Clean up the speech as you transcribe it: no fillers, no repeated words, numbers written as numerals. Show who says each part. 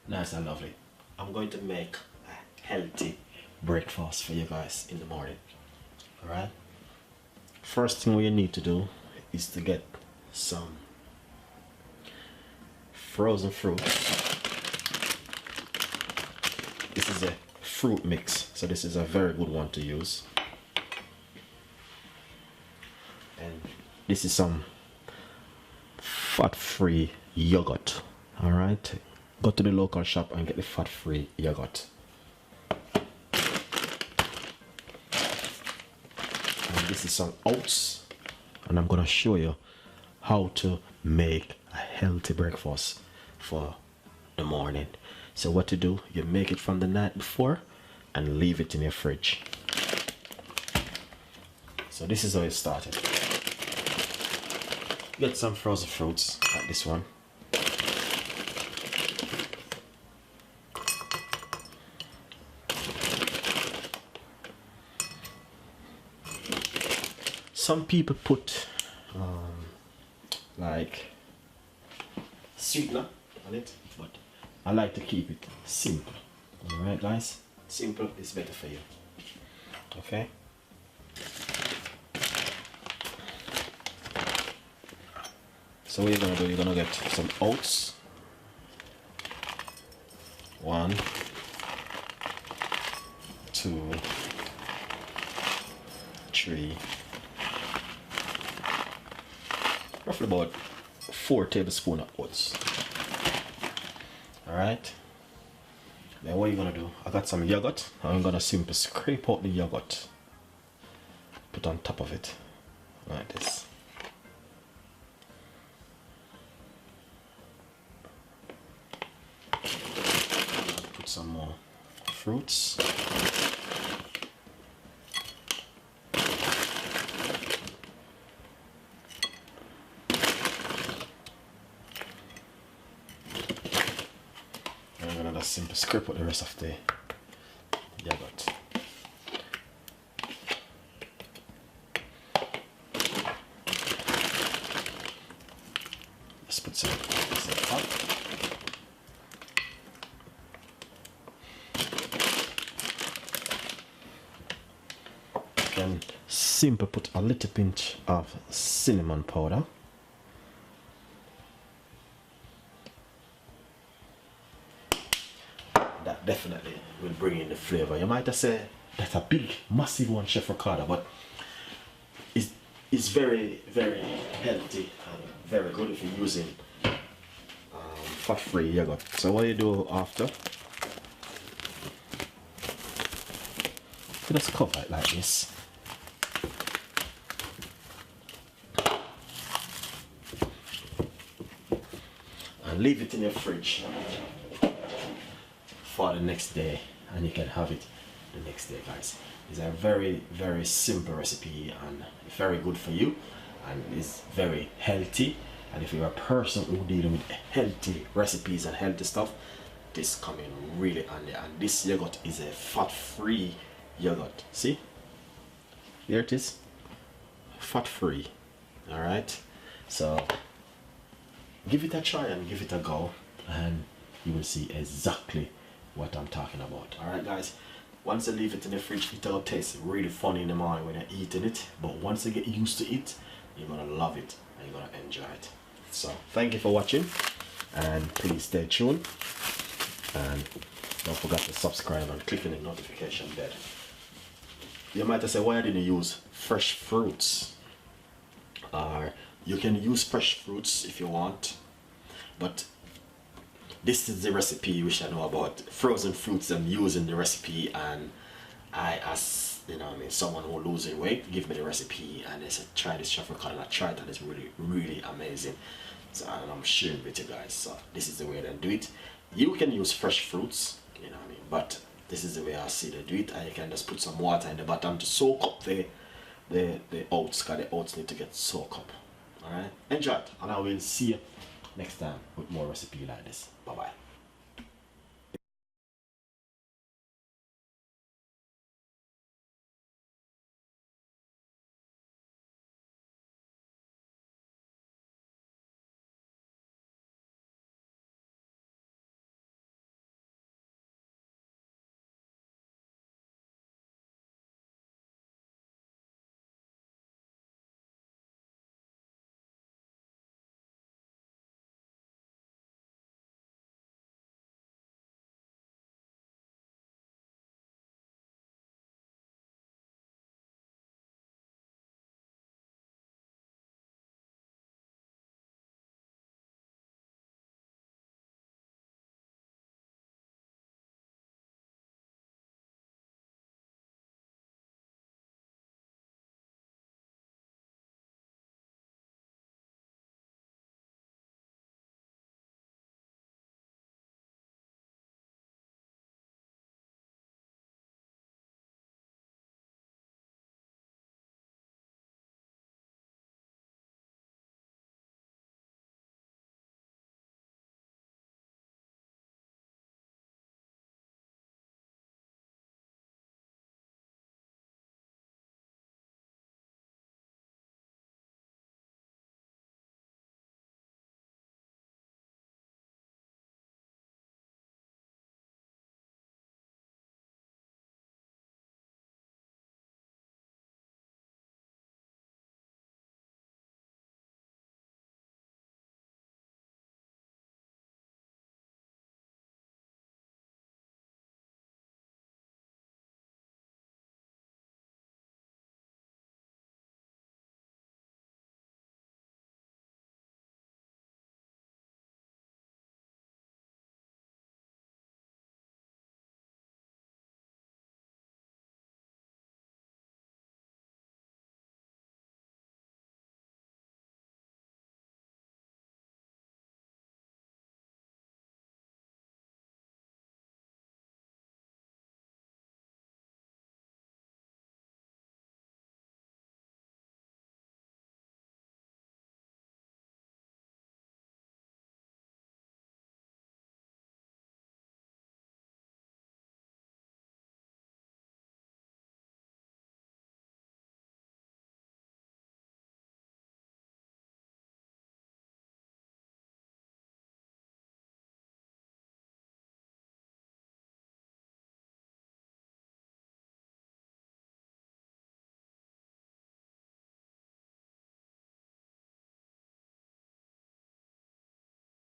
Speaker 1: Nice and lovely. I'm going to make a healthy breakfast for you guys in the morning. Alright? First thing we need to do is to get some frozen fruit. This is a fruit mix, so this is a very good one to use. And this is some fat-free yogurt. Alright? Go to the local shop and get the fat-free yogurt. And this is some oats, and I'm gonna show you how to make a healthy breakfast for the morning. So what to do, you make it from the night before and leave it in your fridge. So this is how it started. Get some frozen fruits like this one. Some people put like sweetener on it, but I like to keep it simple. Alright guys, simple is better for you. Okay. So what you're gonna do, you're gonna get some oats. 1, 2, 3, roughly about 4 tablespoons of oats. Alright. Then what you're gonna do, I got some yogurt. I'm gonna simply scrape out the yogurt, put on top of it like this. Put some more fruits. And I'm gonna just simply scrape out the rest of the yogurt. Let's put some up. Then simply put a little pinch of cinnamon powder. That definitely will bring in the flavor. You might have said that's a big, massive one, Chef Ricardo, but it's very, very healthy and very good if you're using fat-free yogurt. So what you do after, you just cover it like this. And leave it in your fridge for the next day, and you can have it the next day, guys. It's a very, very simple recipe and very good for you, and it's very healthy. And if you're a person who dealing with healthy recipes and healthy stuff, this come in really handy. And this yogurt is a fat-free yogurt. See, there it is, fat-free. All right, so give it a try and give it a go, and you will see exactly what I'm talking about. Alright guys, once you leave it in the fridge, it'll taste really funny in the morning when you're eating it, but once you get used to it, you're gonna love it and you're gonna enjoy it. So thank you for watching, and please stay tuned, and don't forget to subscribe and click on the notification bell. You might have said, why didn't you use fresh fruits? Or you can use fresh fruits if you want, but this is the recipe which I know about. Frozen fruits I'm using the recipe, and I asked, you know what I mean, someone who losing weight, give me the recipe, and they said try this Chef Ricardo, and I tried, and it's really, really amazing. So, and I'm sharing with you guys. So this is the way they do it. You can use fresh fruits, you know what I mean, but this is the way I see they do it. And you can just put some water in the bottom to soak up the oats, because the oats need to get soaked up. Alright, enjoy it, and I will see you next time with more recipe like this. Bye bye.